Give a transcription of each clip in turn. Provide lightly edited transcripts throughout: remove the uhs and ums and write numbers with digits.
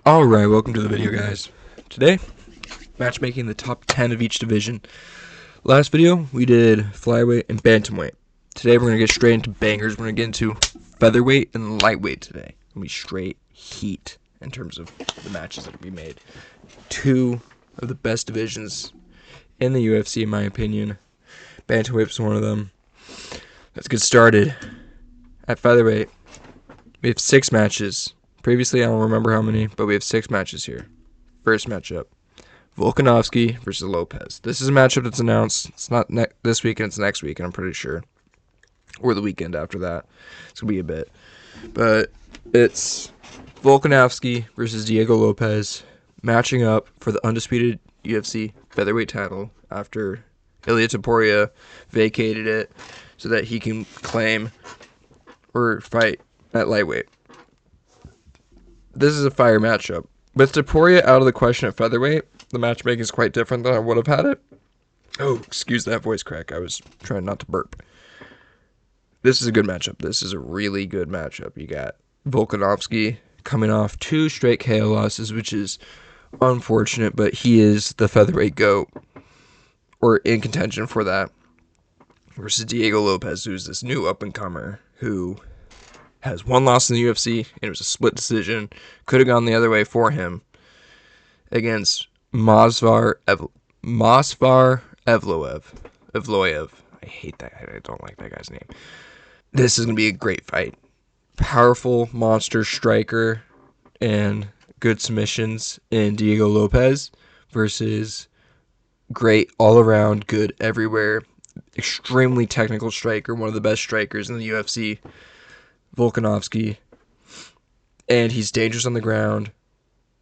Alright, welcome to the video, guys. Today, matchmaking the top 10 of each division. Last video, we did flyweight and bantamweight. Today, we're going to get straight into bangers. We're going to get into featherweight and lightweight today. It's going to be straight heat in terms of the matches that will be made. Two of the best divisions in the UFC, in my opinion. Bantamweight was one of them. Let's get started. At featherweight, we have 6 matches. Previously, I don't remember how many, but we have 6 matches here. First matchup, Volkanovski versus Lopez. This is a matchup that's announced. It's not this weekend, it's next week, and I'm pretty sure. Or the weekend after that. It's going to be a bit. But it's Volkanovski versus Diego Lopez matching up for the undisputed UFC featherweight title after Ilia Topuria vacated it so that he can claim or fight at lightweight. This is a fire matchup. With Topuria out of the question at featherweight, the matchmaking is quite different than I would have had it. Oh, excuse that voice crack. I was trying not to burp. This is a good matchup. This is a really good matchup. You got Volkanovski coming off 2 straight KO losses, which is unfortunate, but he is the featherweight GOAT, or in contention for that, versus Diego Lopez, who's this new up-and-comer who has 1 loss in the UFC, and it was a split decision. Could have gone the other way for him against Movsar Evloev. I hate that. I don't like that guy's name. This is going to be a great fight. Powerful monster striker and good submissions in Diego Lopez versus great all-around, good everywhere, extremely technical striker, one of the best strikers in the UFC, Volkanovski. And he's dangerous on the ground.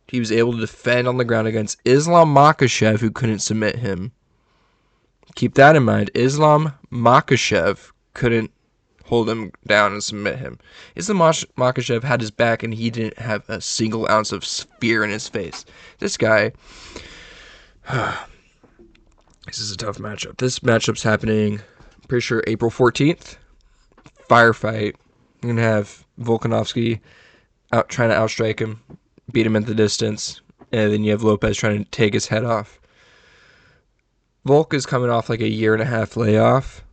He was able to defend on the ground against Islam Makhachev, who couldn't submit him. Keep that in mind. Islam Makhachev couldn't hold him down and submit him. Islam Makhachev had his back, and he didn't have a single ounce of fear in his face. This guy... This is a tough matchup. This matchup's happening, I'm pretty sure, April 14th. Firefight. You're going to have Volkanovski trying to outstrike him, beat him at the distance, and then you have Lopez trying to take his head off. Volk is coming off like a 1.5 year layoff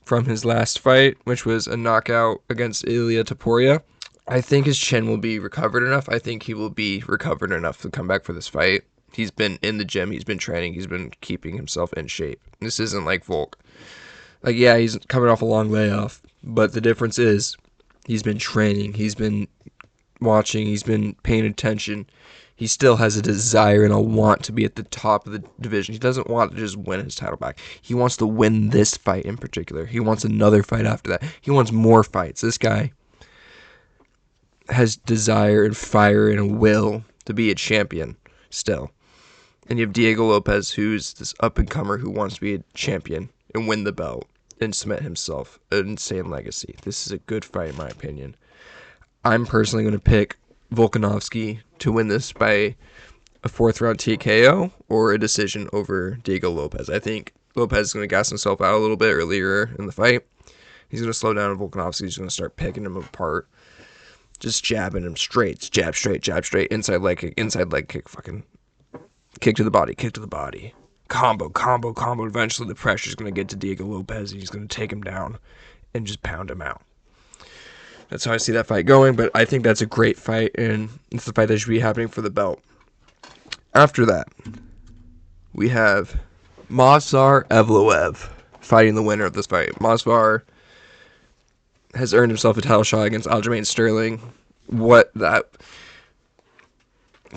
from his last fight, which was a knockout against Ilia Topuria. I think his chin will be recovered enough. I think he will be recovered enough to come back for this fight. He's been in the gym. He's been training. He's been keeping himself in shape. This isn't like Volk. Like, yeah, he's coming off a long layoff, but the difference is he's been training. He's been watching. He's been paying attention. He still has a desire and a want to be at the top of the division. He doesn't want to just win his title back. He wants to win this fight in particular. He wants another fight after that. He wants more fights. This guy has desire and fire and a will to be a champion still. And you have Diego Lopez, who's this up-and-comer who wants to be a champion and win the belt and cement himself an insane legacy. This is a good fight, in my opinion. I'm personally going to pick Volkanovski to win this by a 4th-round TKO or a decision over Diego Lopez. I think Lopez is going to gas himself out a little bit earlier in the fight. He's going to slow down, and Volkanovski's going to start picking him apart. Just jabbing him straight. Jab straight, inside leg kick, fucking kick to the body. Combo. Eventually the pressure's going to get to Diego Lopez, and he's going to take him down and just pound him out. That's how I see that fight going, but I think that's a great fight, and it's the fight that should be happening for the belt. After that, we have Movsar Evloev fighting the winner of this fight. Movsar has earned himself a title shot against Aljamain Sterling.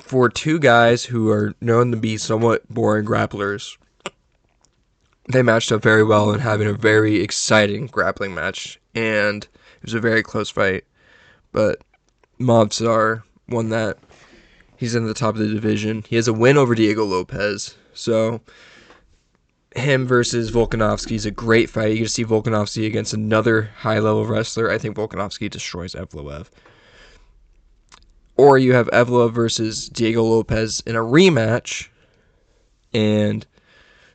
For 2 guys who are known to be somewhat boring grapplers, they matched up very well in having a very exciting grappling match, and it was a very close fight, but Movsar won that. He's in the top of the division. He has a win over Diego Lopez, so him versus Volkanovski is a great fight. You get to see Volkanovski against another high-level wrestler. I think Volkanovski destroys Evloev. Or you have Evloev versus Diego Lopez in a rematch, and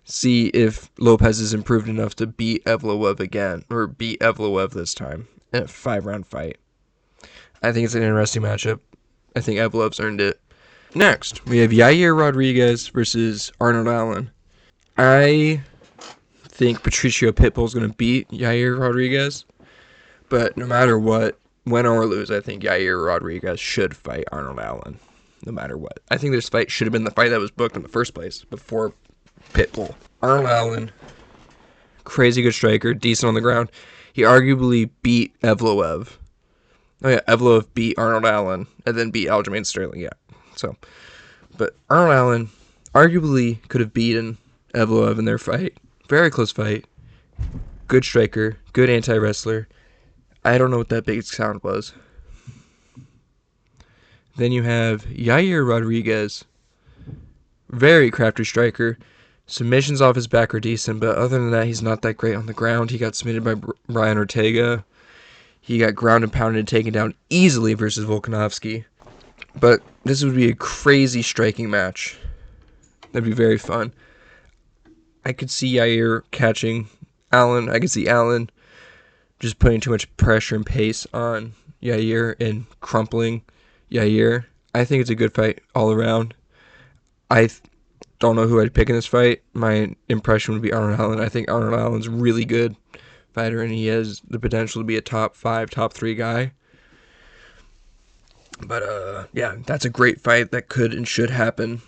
see if Lopez is improved enough to beat Evloev again, or beat Evloev this time in a 5-round fight. I think it's an interesting matchup. I think Evloev's earned it. Next, we have Yair Rodriguez versus Arnold Allen. I think Patricio Pitbull is going to beat Yair Rodriguez, but no matter what, win or lose, I think Yair Rodriguez should fight Arnold Allen, no matter what. I think this fight should have been the fight that was booked in the first place before Pitbull. Arnold Allen, crazy good striker, decent on the ground. He arguably beat Evloev. Oh yeah, Evloev beat Arnold Allen and then beat Aljamain Sterling. Yeah, but Arnold Allen arguably could have beaten Evloev in their fight. Very close fight. Good striker, good anti-wrestler. I don't know what that big sound was. Then you have Yair Rodriguez. Very crafty striker. Submissions off his back are decent, but other than that, he's not that great on the ground. He got submitted by Brian Ortega. He got ground and pounded and taken down easily versus Volkanovski. But this would be a crazy striking match. That'd be very fun. I could see Yair catching Allen. I could see Allen just putting too much pressure and pace on Yair and crumpling Yair. I think it's a good fight all around. I don't know who I'd pick in this fight. My impression would be Arnold Allen. I think Arnold Allen's a really good fighter, and he has the potential to be a top 5, top 3 guy. But, yeah, that's a great fight that could and should happen.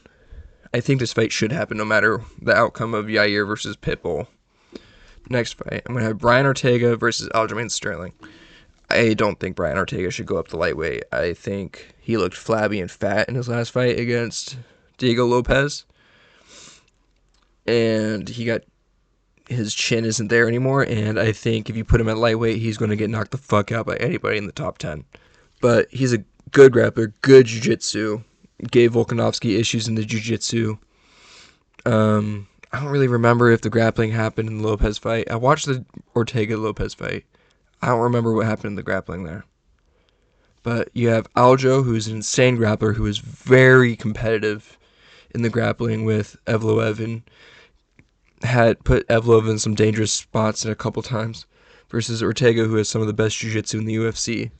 I think this fight should happen no matter the outcome of Yair versus Pitbull. Next fight, I'm going to have Brian Ortega versus Aljamain Sterling. I don't think Brian Ortega should go up to lightweight. I think he looked flabby and fat in his last fight against Diego Lopez. And his chin isn't there anymore, and I think if you put him at lightweight, he's going to get knocked the fuck out by anybody in the top 10. But he's a good grappler, good jiu-jitsu. Gave Volkanovski issues in the jiu-jitsu. I don't really remember if the grappling happened in the Lopez fight. I watched the Ortega-Lopez fight. I don't remember what happened in the grappling there. But you have Aljo, who's an insane grappler, who is very competitive in the grappling with Evloev and had put Evloev in some dangerous spots a couple times, versus Ortega, who has some of the best jiu-jitsu in the UFC,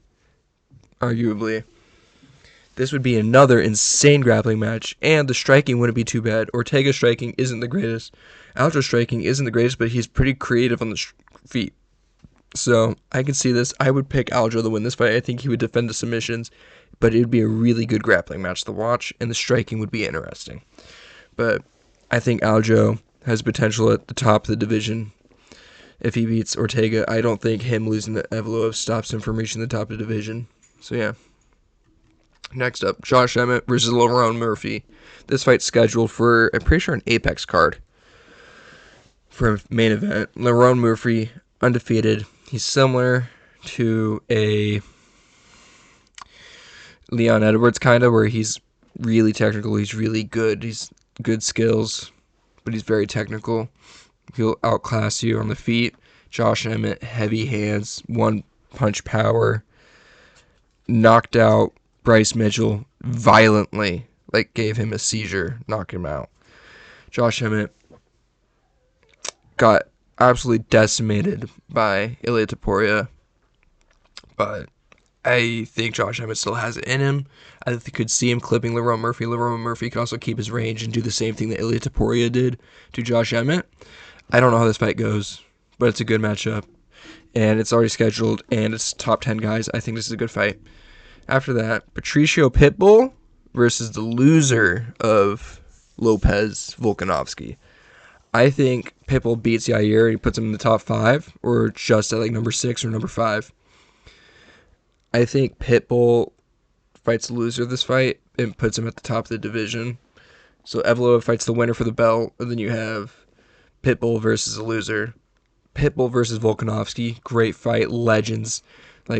arguably. This would be another insane grappling match, and the striking wouldn't be too bad. Ortega's striking isn't the greatest. Aljo's striking isn't the greatest, but he's pretty creative on the feet. So I can see this. I would pick Aljo to win this fight. I think he would defend the submissions, but it would be a really good grappling match to watch, and the striking would be interesting. But I think Aljo has potential at the top of the division. If he beats Ortega, I don't think him losing to Evloev stops him from reaching the top of the division. So yeah. Next up, Josh Emmett versus Lerone Murphy. This fight's scheduled for, I'm pretty sure, an Apex card for a main event. Lerone Murphy, undefeated. He's similar to a Leon Edwards, kind of, where he's really technical. He's really good. He's good skills, but he's very technical. He'll outclass you on the feet. Josh Emmett, heavy hands, one-punch power. Knocked out Bryce Mitchell violently, gave him a seizure, knocked him out. Josh Emmett got absolutely decimated by Ilia Topuria, but I think Josh Emmett still has it in him. I could see him clipping Lerone Murphy. Lerone Murphy can also keep his range and do the same thing that Ilia Topuria did to Josh Emmett. I don't know how this fight goes, but it's a good matchup, and it's already scheduled, and it's top 10 guys. I think this is a good fight. After that, Patricio Pitbull versus the loser of Lopez Volkanovski. I think Pitbull beats Yair. He puts him in the top 5, or just at number 6 or number 5. I think Pitbull fights the loser of this fight and puts him at the top of the division. So Evloev fights the winner for the belt, and then you have Pitbull versus the loser. Pitbull versus Volkanovski, great fight, legends.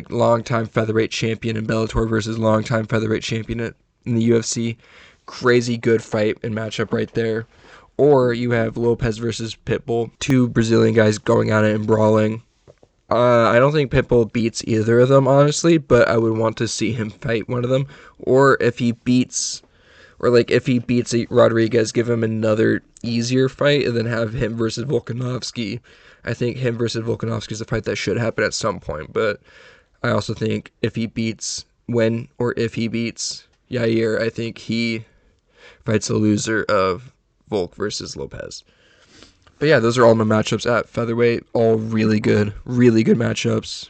Longtime featherweight champion in Bellator versus longtime featherweight champion in the UFC. Crazy good fight and matchup right there. Or you have Lopez versus Pitbull. 2 Brazilian guys going at it and brawling. I don't think Pitbull beats either of them, honestly, but I would want to see him fight one of them. Or if he beats Rodriguez, give him another easier fight and then have him versus Volkanovski. I think him versus Volkanovski is a fight that should happen at some point, but I also think if he beats Yair, I think he fights the loser of Volk versus Lopez. But yeah, those are all my matchups at featherweight. All really good matchups.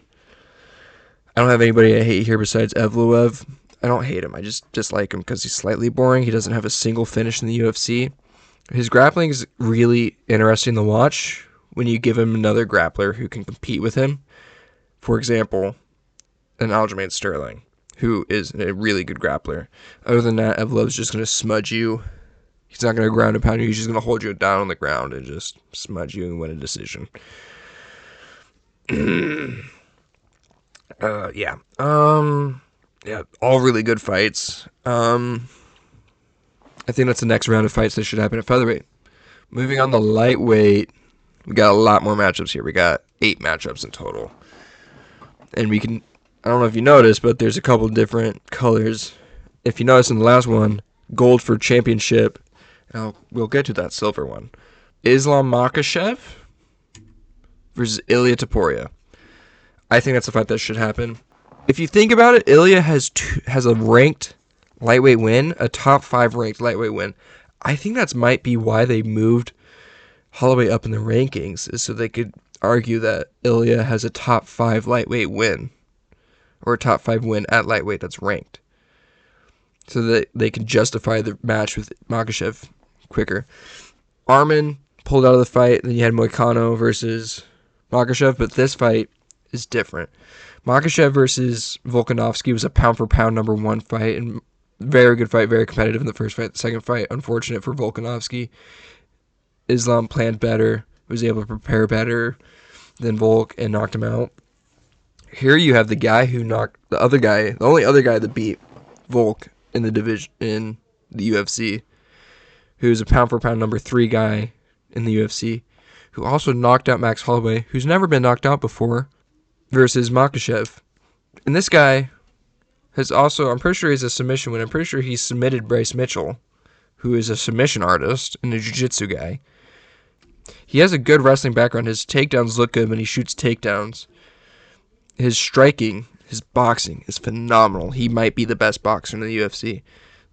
I don't have anybody I hate here besides Evloev. I don't hate him. I just dislike him because he's slightly boring. He doesn't have a single finish in the UFC. His grappling is really interesting to watch when you give him another grappler who can compete with him. For example, an Aljamain Sterling, who is a really good grappler. Other than that, Evloev's just going to smudge you. He's not going to ground and pound you. He's just going to hold you down on the ground and just smudge you and win a decision. Yeah, all really good fights. I think that's the next round of fights that should happen at featherweight. Moving on to lightweight, we got a lot more matchups here. We got 8 matchups in total. And we can, I don't know if you noticed, but there's a couple different colors. If you notice in the last one, gold for championship. We'll get to that silver one. Islam Makhachev versus Ilia Topuria. I think that's a fight that should happen. If you think about it, Ilia has a ranked lightweight win, a top 5 ranked lightweight win. I think that might be why they moved Holloway up in the rankings, is so they could argue that Ilia has a top 5 lightweight win, or a top 5 win at lightweight that's ranked, so that they can justify the match with Makhachev quicker. Arman pulled out of the fight, then you had Moicano versus Makhachev, but this fight is different. Makhachev versus Volkanovski was a pound-for-pound number 1 fight, and very good fight, very competitive in the first fight. The second fight, unfortunate for Volkanovski. Islam planned better, was able to prepare better than Volk, and knocked him out. Here you have the guy who knocked the only other guy that beat Volk in the division, in the UFC, who's a pound-for-pound number 3 guy in the UFC, who also knocked out Max Holloway, who's never been knocked out before, versus Makhachev. And this guy has also, I'm pretty sure he's a submission winner. I'm pretty sure he submitted Bryce Mitchell, who is a submission artist and a jiu-jitsu guy. He has a good wrestling background. His takedowns look good when he shoots takedowns. His striking, his boxing is phenomenal. He might be the best boxer in the UFC.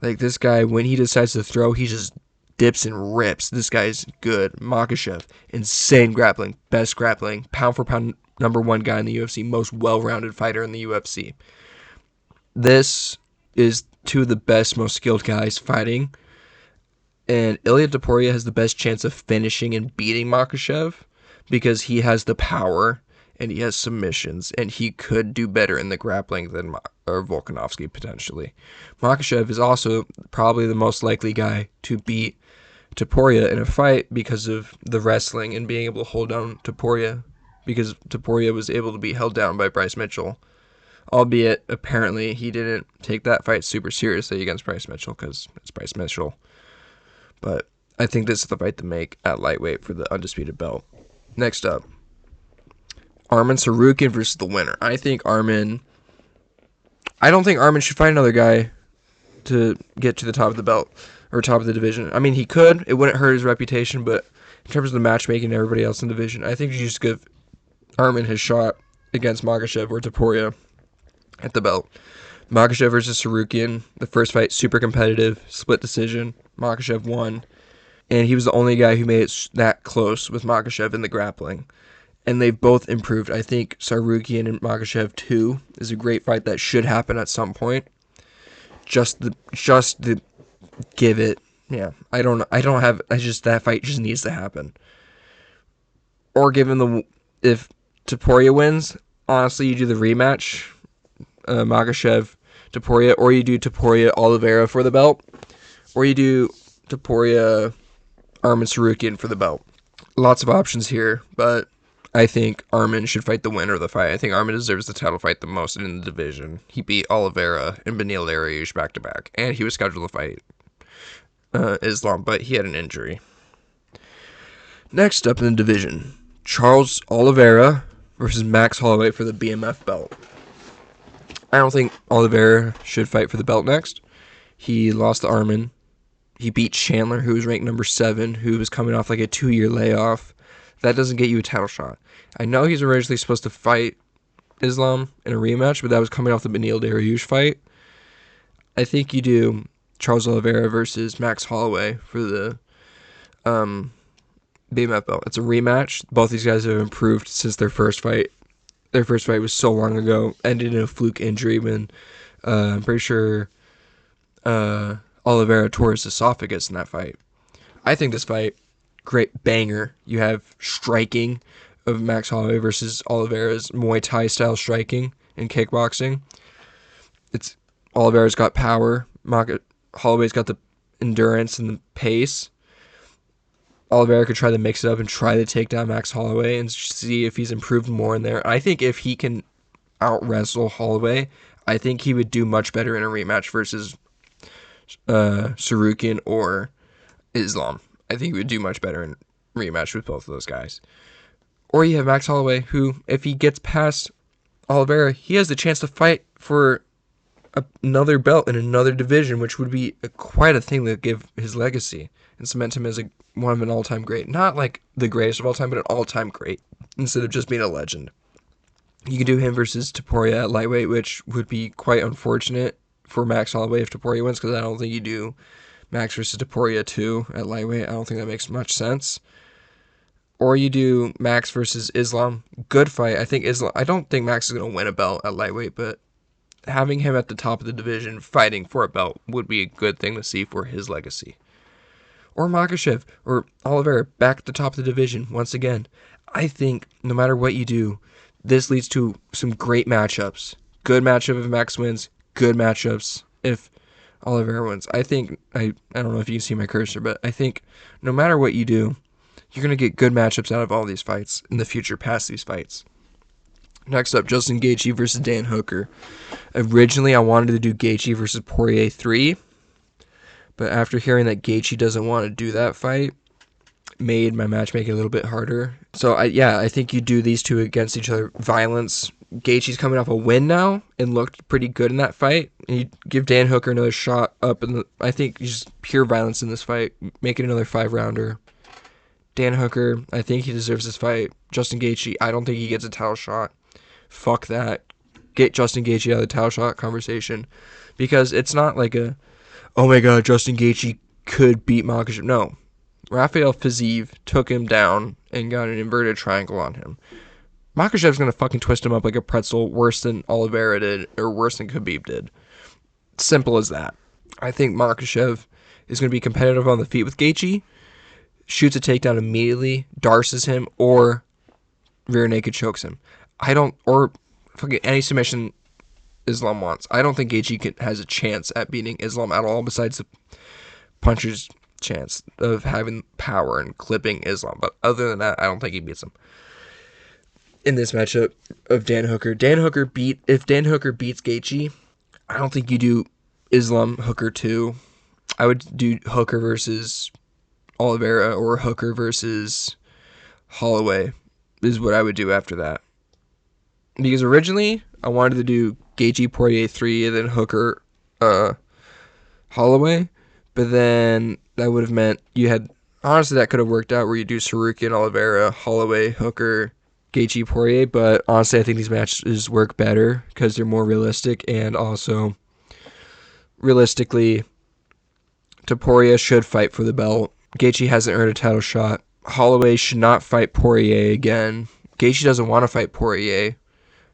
Like, this guy, when he decides to throw, he just dips and rips. This guy's good. Makhachev, insane grappling, best grappling, pound for pound number 1 guy in the UFC, most well-rounded fighter in the UFC. This is 2 of the best, most skilled guys fighting. And Ilia Topuria has the best chance of finishing and beating Makhachev because he has the power and he has submissions, and he could do better in the grappling than Volkanovski potentially. Makhachev is also probably the most likely guy to beat Topuria in a fight because of the wrestling and being able to hold down Topuria, because Topuria was able to be held down by Bryce Mitchell. Albeit, apparently, he didn't take that fight super seriously against Bryce Mitchell because it's Bryce Mitchell. But I think this is the fight to make at lightweight for the undisputed belt. Next up, Arman Tsarukyan versus the winner. I don't think Arman should fight another guy to get to the top of the belt, or top of the division. I mean, he could. It wouldn't hurt his reputation, but in terms of the matchmaking and everybody else in the division, I think you just give Arman his shot against Makhachev or Topuria at the belt. Makhachev versus Tsarukyan, the first fight, super competitive, split decision. Makhachev won, and he was the only guy who made it that close with Makhachev in the grappling. And they've both improved. I think Tsarukyan and Makhachev 2 is a great fight that should happen at some point. Just to give it, yeah. That fight just needs to happen. Or if Topuria wins, honestly, you do the rematch, Makhachev Topuria, or you do Topuria Oliveira for the belt, or you do Topuria Arman Tsarukyan for the belt. Lots of options here, but I think Arman should fight the winner of the fight. I think Arman deserves the title fight the most in the division. He beat Oliveira and Beneil Dariush back-to-back, and he was scheduled to fight Islam, but he had an injury. Next up in the division, Charles Oliveira versus Max Holloway for the BMF belt. I don't think Oliveira should fight for the belt next. He lost to Arman. He beat Chandler, who was ranked number 7, who was coming off like a 2-year layoff. That doesn't get you a title shot. I know he's originally supposed to fight Islam in a rematch, but that was coming off the Beneil Dariush fight. I think you do Charles Oliveira versus Max Holloway for the BMF belt. It's a rematch. Both these guys have improved since their first fight. Their first fight was so long ago, ended in a fluke injury when I'm pretty sure Oliveira tore his esophagus in that fight. I think this fight, great banger. You have striking of Max Holloway versus Oliveira's Muay Thai style striking in kickboxing. It's Oliveira's got power. Holloway's got the endurance and the pace. Oliveira could try to mix it up and try to take down Max Holloway and see if he's improved more in there. I think if he can out-wrestle Holloway, I think he would do much better in a rematch versus Sarukian or Islam. I think he would do much better in rematch with both of those guys. Or you have Max Holloway, who, if he gets past Oliveira, he has the chance to fight for another belt in another division, which would be quite a thing to give his legacy and cement him as one of an all-time great. Not like the greatest of all time, but an all-time great, instead of just being a legend. You could do him versus Topuria at lightweight, which would be quite unfortunate for Max Holloway if Topuria wins, because I don't think you do Max versus Topuria 2 at lightweight. I don't think that makes much sense. Or you do Max versus Islam. Good fight. I don't think Max is going to win a belt at lightweight, but having him at the top of the division fighting for a belt would be a good thing to see for his legacy. Or Makhachev or Oliveira back at the top of the division once again. I think no matter what you do, this leads to some great matchups. Good matchup if Max wins. Good matchups if Oliveira wins. I don't know if you can see my cursor, but I think no matter what you do, you're going to get good matchups out of all these fights in the future past these fights. Next up, Justin Gaethje versus Dan Hooker. Originally, I wanted to do Gaethje versus Poirier 3, but after hearing that Gaethje doesn't want to do that fight, made my matchmaking a little bit harder. So, I think you do these two against each other. Violence. Gaethje's coming off a win now and looked pretty good in that fight. And you give Dan Hooker another shot up, I think just pure violence in this fight. Make it another 5-rounder. Dan Hooker, I think he deserves this fight. Justin Gaethje, I don't think he gets a title shot. Fuck that. Get Justin Gaethje out of the title shot conversation. Because it's not like oh my god, Justin Gaethje could beat Makhachev. No. Rafael Fiziev took him down and got an inverted triangle on him. Makhachev's going to fucking twist him up like a pretzel worse than Oliveira did, or worse than Khabib did. Simple as that. I think Makhachev is going to be competitive on the feet with Gaethje, shoots a takedown immediately, darces him, or rear naked chokes him. Or fucking any submission Islam wants. I don't think Gaethje has a chance at beating Islam at all, besides the puncher's chance of having power and clipping Islam. But other than that, I don't think he beats him. In this matchup of Dan Hooker, if Dan Hooker beats Gaethje, I don't think you do Islam Hooker 2. I would do Hooker versus Oliveira or Hooker versus Holloway is what I would do after that. Because originally, I wanted to do Gaethje Poirier 3 and then Hooker Holloway, but then that would have meant honestly, that could have worked out where you do Sarukian, Oliveira, Holloway, Hooker, Gaethje, Poirier, but honestly, I think these matches work better because they're more realistic, and also, realistically, Topuria should fight for the belt. Gaethje hasn't earned a title shot. Holloway should not fight Poirier again. Gaethje doesn't want to fight Poirier,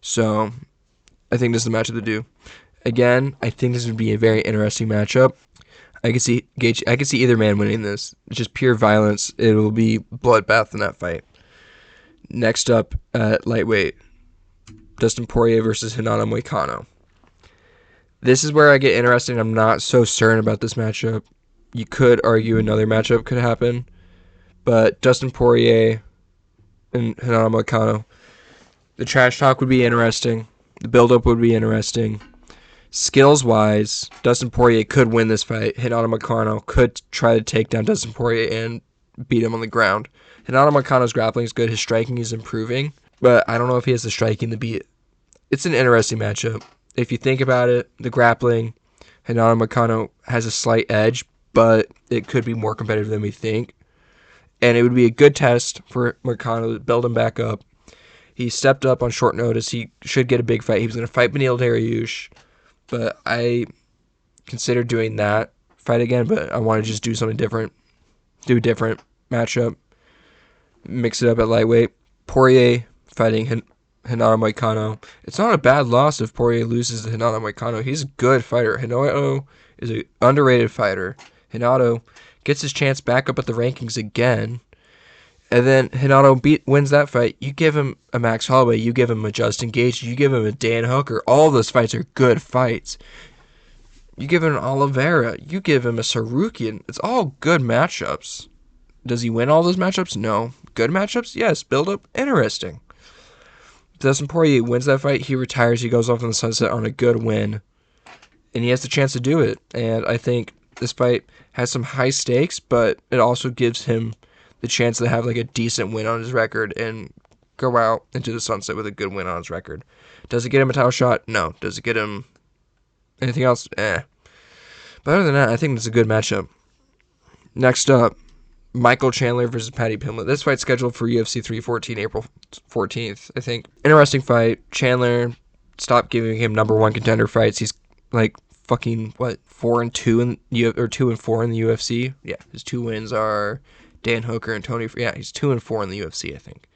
so I think this is the matchup to do. Again, I think this would be a very interesting matchup. I can see either man winning this. It's just pure violence. It will be bloodbath in that fight. Next up at lightweight, Dustin Poirier versus Renato Moicano. This is where I get interested. I'm not so certain about this matchup. You could argue another matchup could happen, but Dustin Poirier and Renato Moicano, the trash talk would be interesting. The build-up would be interesting. Skills-wise, Dustin Poirier could win this fight. Renato Moicano could try to take down Dustin Poirier and beat him on the ground. Renato Moicano's grappling is good. His striking is improving, but I don't know if he has the striking to beat. It's an interesting matchup. If you think about it, the grappling, Renato Moicano has a slight edge, but it could be more competitive than we think. And it would be a good test for Moicano to build him back up. He stepped up on short notice. He should get a big fight. He was going to fight Beneil Dariush, but I considered doing that fight again, but I want to just do something different. Do a different matchup. Mix it up at lightweight. Poirier fighting Renato Moicano. It's not a bad loss if Poirier loses to Renato Moicano. He's a good fighter. Renato is an underrated fighter. Renato gets his chance back up at the rankings again. And then Renato wins that fight. You give him a Max Holloway. You give him a Justin Gaethje. You give him a Dan Hooker. All of those fights are good fights. You give him an Oliveira. You give him a Sarukian. It's all good matchups. Does he win all those matchups? No. Good matchups? Yes. Build up. Interesting. Dustin Poirier wins that fight. He retires. He goes off in the sunset on a good win. And he has the chance to do it. And I think this fight has some high stakes, but it also gives him the chance to have like a decent win on his record and go out into the sunset with a good win on his record. Does it get him a title shot? No. Does it get him anything else? But other than that, I think it's a good matchup. Next up, Michael Chandler versus Paddy Pimblett. This fight's scheduled for UFC 314, April 14th, I think. Interesting fight. Chandler, stop giving him number one contender fights. He's like fucking, 4-2 in or 2-4 in the UFC? Yeah, his 2 wins are Dan Hooker and Tony. Yeah, he's 2-4 in the UFC, I think.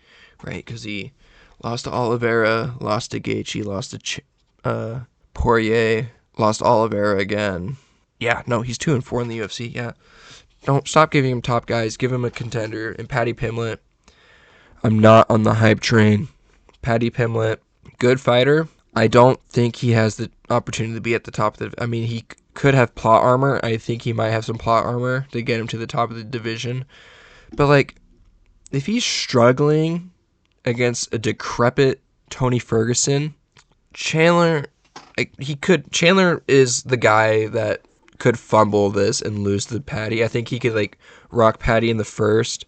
Right, because he lost to Oliveira, lost to Gaethje, lost to Poirier, lost Oliveira again. Yeah, no, he's 2-4 in the UFC. Yeah, don't stop giving him top guys. Give him a contender. And Paddy Pimblett, I'm not on the hype train. Paddy Pimblett, good fighter. I don't think he has the opportunity to be at the top of the. I mean, he could have plot armor. I think he might have some plot armor to get him to the top of the division. But like, if he's struggling against a decrepit Tony Ferguson, Chandler is the guy that could fumble this and lose to Paddy. I think he could like rock Paddy in the first,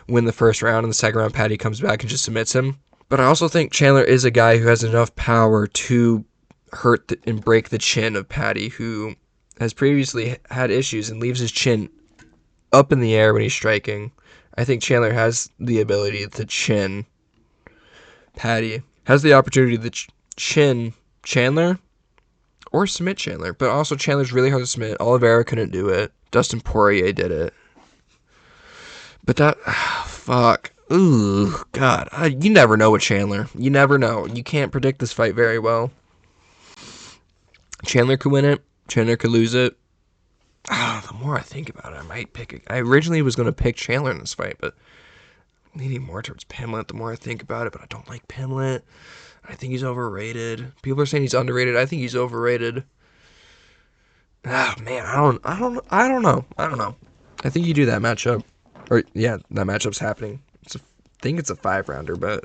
win the first round, and the second round Paddy comes back and just submits him. But I also think Chandler is a guy who has enough power to hurt and break the chin of Paddy, who has previously had issues and leaves his chin up in the air when he's striking. I think Chandler has the ability to chin Paddy, has the opportunity to chin Chandler or submit Chandler, but also Chandler's really hard to submit. Oliveira couldn't do it. Dustin Poirier did it. But that, fuck. Ooh, God. You never know with Chandler. You never know. You can't predict this fight very well. Chandler could win it. Chandler could lose it. The more I think about it, I might pick it. I originally was going to pick Chandler in this fight, but I'm leaning more towards Pimblett the more I think about it, but I don't like Pimblett. I think he's overrated. People are saying he's underrated. I think he's overrated. Man, I don't know. I think you do that matchup. Or yeah, that matchup's happening. I think it's a 5-rounder, but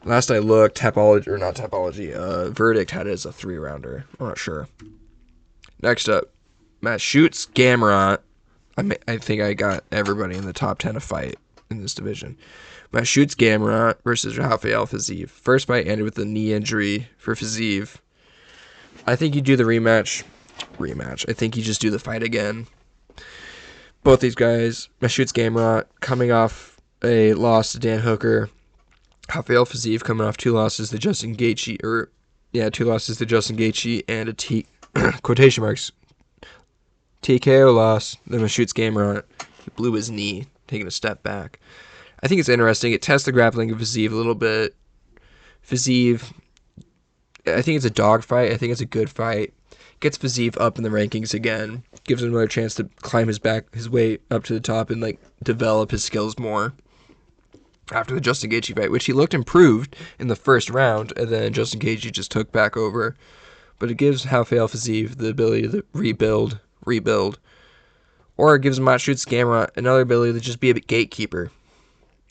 last I looked, Verdict had it as a 3-rounder. I'm not sure. Next up, Matt Shoots Gamrot. I think I got everybody in the top 10 to fight in this division. Matt Shoots Gamrot versus Rafael Fiziev. First fight ended with a knee injury for Fiziev. I think you do the rematch. I think you just do the fight again. Both these guys, Matt Shoots Gamrot, coming off a loss to Dan Hooker. Rafael Fiziev coming off 2 losses to Justin Gaethje, 2 losses to Justin Gaethje and a quotation marks TKO loss. Then Matt Shoots Gamrot, he blew his knee, taking a step back. I think it's interesting. It tests the grappling of Fiziev a little bit. Fiziev, I think it's a dog fight. I think it's a good fight. Gets Fiziev up in the rankings again. Gives him another chance to climb his way up to the top and like develop his skills more. After the Justin Gaethje fight, which he looked improved in the first round, and then Justin Gaethje just took back over. But it gives Rafael Fiziev the ability to rebuild. Or it gives Matt Shoots Gamrot another ability to just be a gatekeeper.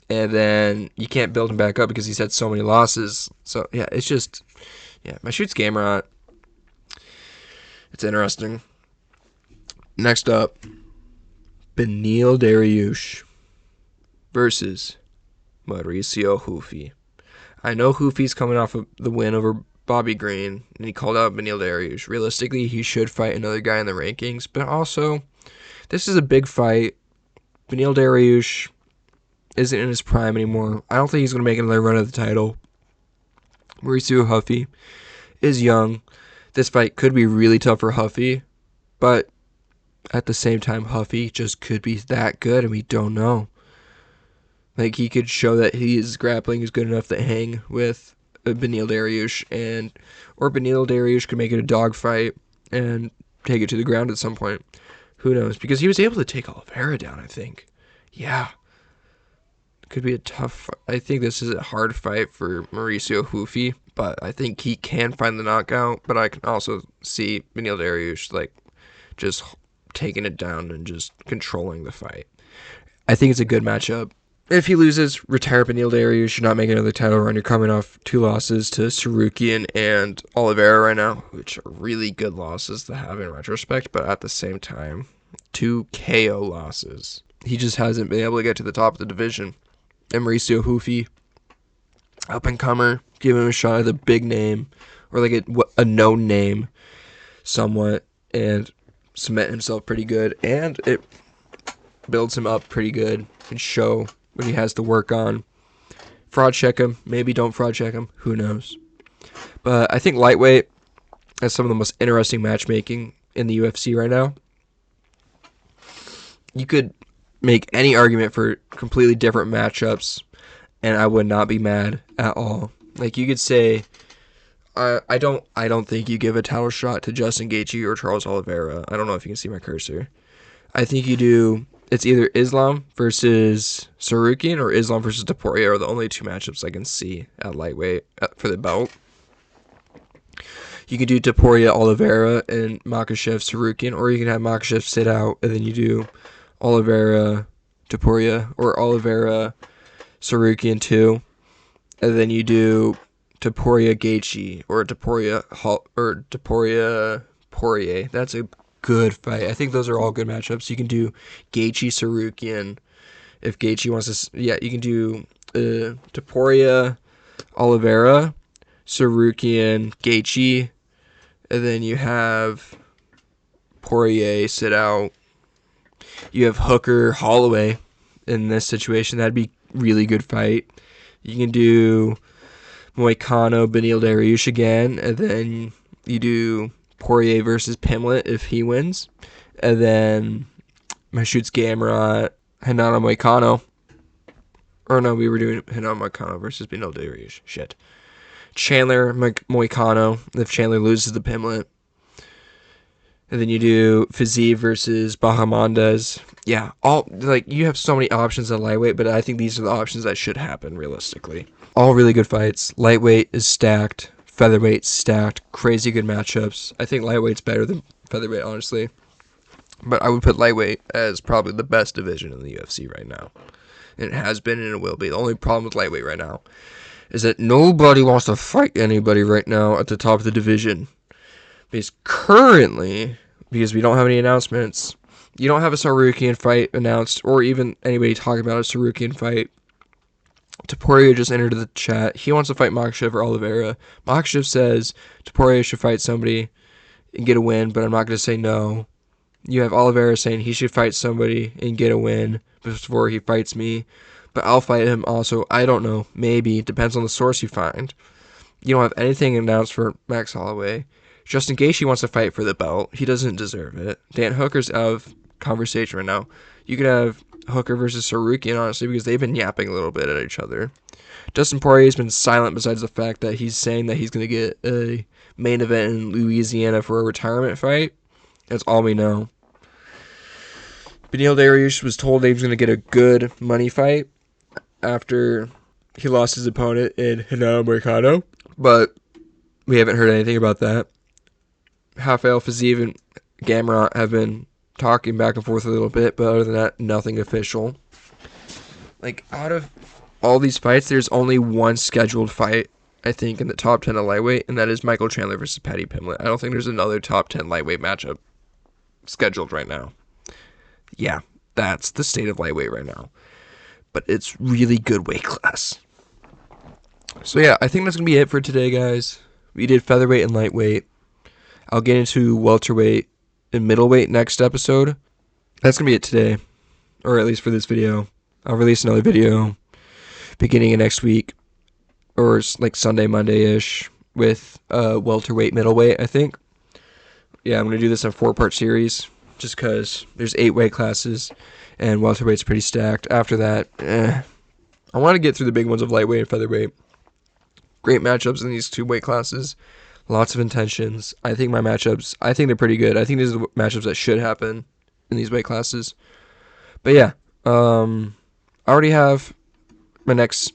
And then you can't build him back up because he's had so many losses. So, yeah, it's just, Matt Shoots Gamrot. It's interesting. Next up, Beneil Dariush versus Mauricio Hufi. I know Hufi's coming off of the win over Bobby Green, and he called out Beneil Dariush. Realistically, he should fight another guy in the rankings, but also, this is a big fight. Beneil Dariush isn't in his prime anymore. I don't think he's going to make another run at the title. Mauricio Hufi is young. This fight could be really tough for Hufi, but at the same time, Huffy just could be that good, and we don't know. Like, he could show that his grappling is good enough to hang with Beneil Dariush, or Beneil Dariush could make it a dogfight and take it to the ground at some point. Who knows? Because he was able to take Oliveira down, I think. Yeah. Could be a tough. I think this is a hard fight for Mauricio Hufi, but I think he can find the knockout. But I can also see Beneil Dariush just taking it down and just controlling the fight. I think it's a good matchup. If he loses, retire Beneil Dariush. You're not making another title run. You're coming off 2 losses to Sarukian and Oliveira right now, which are really good losses to have in retrospect, but at the same time, 2 KO losses. He just hasn't been able to get to the top of the division. And Mauricio Hufi, up and comer, give him a shot at a big name, or like a known name, somewhat, and cement himself pretty good, and it builds him up pretty good and show what he has to work on. Fraud check him, maybe don't fraud check him, who knows. But I think lightweight has some of the most interesting matchmaking in the UFC right now. You could make any argument for completely different matchups, and I would not be mad at all. Like, you could say, I don't think you give a title shot to Justin Gaethje or Charles Oliveira. I don't know if you can see my cursor. I think you do. It's either Islam versus Sarukian or Islam versus Topuria are the only 2 matchups I can see at lightweight for the belt. You could do Topuria Oliveira and Makhachev Sarukian, or you can have Makhachev sit out and then you do Oliveira Topuria or Oliveira Sarukian 2, and then you do Topuria Gaethje or Topuria Poirier. That's a good fight. I think those are all good matchups. You can do Gaethje Sarukian if Gaethje wants to. Yeah, you can do Topuria Oliveira Sarukian Gaethje, and then you have Poirier sit out. You have Hooker Holloway in this situation. That'd be really good fight. You can do Moicano Beneil Dariush again, and then you do Poirier versus Pimlet if he wins, and then Mashut's Gamrot, Hinata Moicano. Or no, we were doing Hinata Moicano versus Beneil Dariush. Shit. Chandler Moicano if Chandler loses to Pimlet. And then you do Fiziev versus Bahamondes. Yeah, you have so many options at lightweight, but I think these are the options that should happen realistically. All really good fights. Lightweight is stacked. Featherweight stacked. Crazy good matchups. I think lightweight's better than featherweight, honestly. But I would put lightweight as probably the best division in the UFC right now. And it has been and it will be. The only problem with lightweight right now is that nobody wants to fight anybody right now at the top of the division. Because currently, because we don't have any announcements, you don't have a Sarukian fight announced, or even anybody talking about a Sarukian fight. Topuria just entered the chat. He wants to fight Makhachev or Oliveira. Makhachev says Topuria should fight somebody and get a win, but I'm not going to say no. You have Oliveira saying he should fight somebody and get a win before he fights me, but I'll fight him also. I don't know. Maybe. Depends on the source you find. You don't have anything announced for Max Holloway. Justin Gaethje wants to fight for the belt. He doesn't deserve it. Dan Hooker's out of conversation right now. You could have Hooker versus Sarukian, honestly, because they've been yapping a little bit at each other. Dustin Poirier's been silent besides the fact that he's saying that he's going to get a main event in Louisiana for a retirement fight. That's all we know. Beneil Dariush was told that he was going to get a good money fight after he lost his opponent in Hinata Moicano, but we haven't heard anything about that. Rafael Fiziev and Gamrot have been talking back and forth a little bit, but other than that, nothing official. Like, out of all these fights, there's only one scheduled fight, I think, in the top 10 of lightweight, and that is Michael Chandler versus Paddy Pimblett. I don't think there's another top 10 lightweight matchup scheduled right now. Yeah, that's the state of lightweight right now. But it's really good weight class. So yeah, I think that's going to be it for today, guys. We did featherweight and lightweight. I'll get into welterweight and middleweight next episode. That's going to be it today, or at least for this video. I'll release another video beginning of next week, or like Sunday, Monday-ish, with welterweight, middleweight, I think. Yeah, I'm going to do this in a 4-part series. just because there's 8 weight classes, and welterweight's pretty stacked. After that, I want to get through the big ones of lightweight and featherweight. Great matchups in these 2 weight classes. Lots of intentions. I think they're pretty good. I think these are the matchups that should happen in these weight classes. But yeah, I already have my next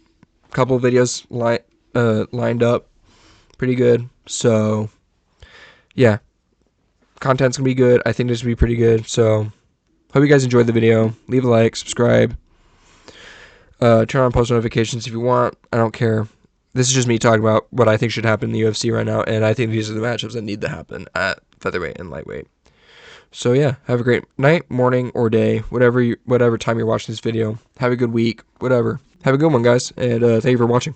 couple of videos lined up pretty good. So yeah, content's gonna be good. I think this will be pretty good. So hope you guys enjoyed the video. Leave a like, subscribe, turn on post notifications if you want. I don't care. This is just me talking about what I think should happen in the UFC right now, and I think these are the matchups that need to happen at featherweight and lightweight. So yeah, have a great night, morning, or day, whatever time you're watching this video. Have a good week, whatever. Have a good one, guys, and thank you for watching.